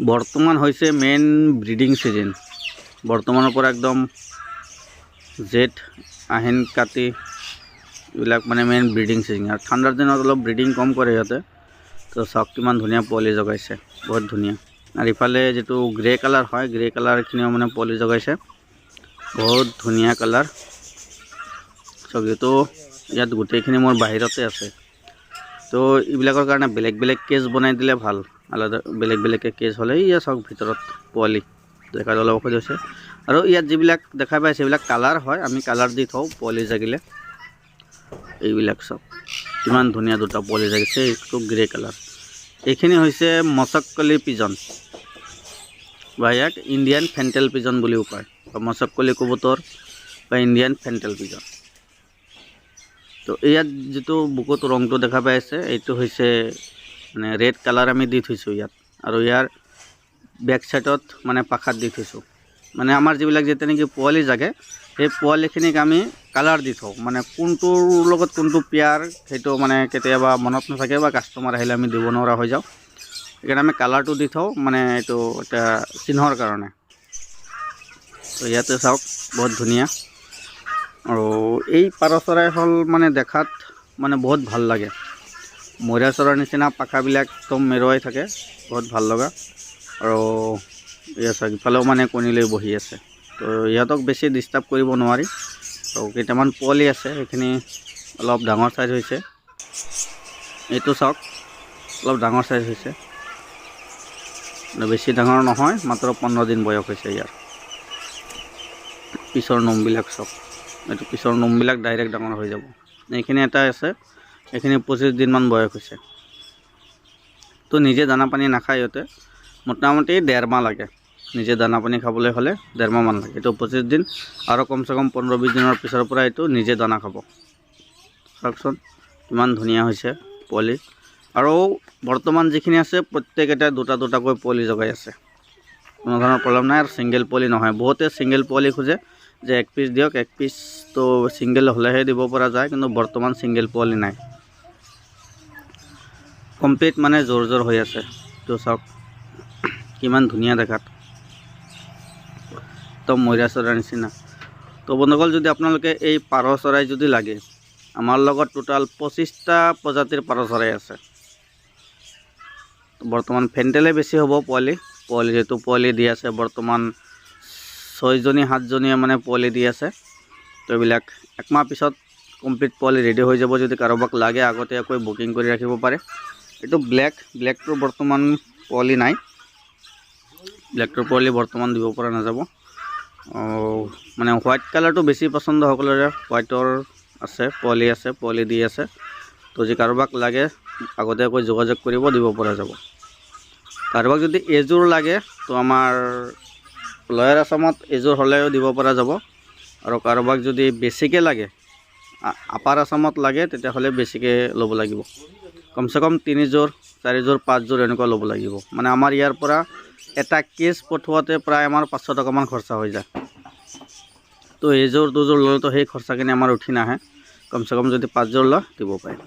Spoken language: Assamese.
বৰ্তমান হৈছে মেইন ব্ৰিডিং ছিজন। বৰ্তমানৰ পৰা একদম জেঠ আহিন কাতি এইবিলাক মানে মেইন ব্ৰিডিং ছিজন। আৰু ঠাণ্ডাৰ দিনত অলপ ব্ৰিডিং কম কৰে সিহঁতে। তো চাওক কিমান ধুনীয়া পোৱালি জগাইছে, বহুত ধুনীয়া। আৰু ইফালে যিটো গ্ৰে কালাৰ হয়, গ্ৰে কালাৰখিনিও মানে পোৱালি জগাইছে, বহুত ধুনীয়া কালাৰ। চাওক এইটো ইয়াত গোটেইখিনি মোৰ বাহিৰতে আছে। তো এইবিলাকৰ কাৰণে বেলেগ বেলেগ কেজ বনাই দিলে ভাল, আলাদা বেলেগ বেলেগকৈ কেজ হ'লে ইয়াত চাওক ভিতৰত পোৱালি দেখা অলপ অসুবিধা হৈছে। আৰু ইয়াত যিবিলাক দেখা পাইছে এইবিলাক কালাৰ হয়, আমি কালাৰ দি থওঁ পোৱালি জাগিলে। এইবিলাক চাওক কিমান ধুনীয়া দুটা পোৱালি জাগিছে, এইটো গ্ৰে কালাৰ। এইখিনি হৈছে মচককলি পিজন বা ইয়াক ইণ্ডিয়ান ফেণ্টেল পিজন বুলিও কয়, বা মচককলি কবুতৰ বা ইণ্ডিয়ান ফেণ্টেল পিজন। তো ইয়াত যিটো বুকুত ৰংটো দেখা পাই আছে এইটো হৈছে মানে ৰেড কালাৰ আমি দি থৈছোঁ ইয়াত। আৰু ইয়াৰ বেক চাইডত মানে পাখাত দি থৈছোঁ। মানে আমাৰ যিবিলাক যেতিয়া নেকি পোৱালি জাগে সেই পোৱালিখিনিক আমি কালাৰ দি থওঁ, মানে কোনটোৰ লগত কোনটো পেয়াৰ সেইটো মানে কেতিয়াবা মনত নাথাকে বা কাষ্টমাৰ আহিলে আমি দিব নোৱাৰা হৈ যাওঁ। সেইকাৰণে আমি কালাৰটো দি থওঁ, মানে এইটো এটা চিহ্নৰ কাৰণে। তো ইয়াতে চাওক বহুত ধুনীয়া। আৰু এই পাৰ চৰাই হ'ল মানে দেখাত মানে বহুত ভাল লাগে, মইৰা চৰাইৰ নিচিনা পাখাবিলাক একদম মেৰুৱাই থাকে, বহুত ভাল লগা। আৰু ইয়াত চাওক ইফালেও মানে কণী লৈ বহি আছে। তো ইহঁতক বেছি ডিষ্টাৰ্ব কৰিব নোৱাৰি। আৰু কেইটামান পোৱালি আছে, সেইখিনি অলপ ডাঙৰ চাইজ হৈছে। এইটো চাওক অলপ ডাঙৰ চাইজ হৈছে, বেছি ডাঙৰ নহয়, মাত্ৰ 15 দিন বয়স হৈছে ইয়াৰ। পিছৰ নোমবিলাক চাওক, এইটো পিছৰ নোমবিলাক ডাইৰেক্ট ডাঙৰ হৈ যাব। এইখিনি এটা আছে, এইখিনি 25 দিনমান বয়স হৈছে। তো নিজে দানা পানী নাখায় ইহঁতে, মোটামুটি 1.5 মাহ লাগে নিজে দানা পানী খাবলৈ হ'লে, 1.5 মাহমান লাগে। এইটো 25 দিন আৰু কমচে কম 15-20 দিনৰ পিছৰ পৰা এইটো নিজে দানা খাব। চাওকচোন কিমান ধুনীয়া হৈছে পোৱালি। আৰু বৰ্তমান যিখিনি আছে প্ৰত্যেকটা দুটা দুটাকৈ পোৱালি জগাই আছে, কোনো ধৰণৰ প্ৰব্লেম নাই। আৰু ছিংগল পোৱালি নহয়, বহুতে ছিংগল পোৱালি খোজে যে 1 পিচ দিয়ক, 1 পিচ তো ছিংগল হ'লেহে দিব পৰা যায়, কিন্তু বৰ্তমান ছিংগল পোৱালি নাই, কমপ্লিট মানে জোৰ হৈ আছে। তো চাওক কিমান ধুনীয়া দেখাত, একদম মইৰা চৰাইৰ নিচিনা। তো বন্ধুসকল, যদি আপোনালোকে এই পাৰ চৰাই যদি লাগে, আমাৰ লগত টোটাল 25টা প্ৰজাতিৰ পাৰ চৰাই আছে। বৰ্তমান ফেণ্টেলে বেছি হ'ব পোৱালি যিহেতু পোৱালি দি আছে বৰ্তমান 6জনী 7জনীয়ে মানে পোৱালি দি আছে। তো এইবিলাক 1 মাহ পিছত কমপ্লিট পোৱালি ৰেডি হৈ যাব। যদি কাৰোবাক লাগে আগতীয়াকৈ বুকিং কৰি ৰাখিব পাৰে। এইটো ব্লেকটোৰ বৰ্তমান পোৱালি নাই, ব্লেকটোৰ পোৱালি বৰ্তমান দিব পৰা নাযাব। মানে হোৱাইট কালাৰটো বেছি পচন্দ সকলোৰে, হোৱাইটৰ আছে পোৱালি, পোৱালি দি আছে। তো যদি কাৰোবাক লাগে আগতীয়াকৈ যোগাযোগ কৰিব, দিব পৰা যাব। কাৰোবাক যদি এযোৰ লাগে তো আমাৰ লয়াৰ আছামত এযোৰ হ'লেও দিব পৰা যাব। আৰু কাৰোবাক যদি বেছিকৈ লাগে, আপাৰ আছামত লাগে, তেতিয়াহ'লে বেছিকৈ ল'ব লাগিব, কমচে কম 3 যোৰ 4 যোৰ 5 যোৰ এনেকুৱা ল'ব লাগিব। মানে আমাৰ ইয়াৰ পৰা এটা কেজ পঠোৱাতে প্ৰায় আমাৰ 500 টকামান খৰচা হৈ যায়। তো এযোৰ 2 যোৰ ল'লেতো সেই খৰচাখিনি আমাৰ উঠি নাহে, কমচে কম যদি 5 যোৰ লয় দিব পাৰে।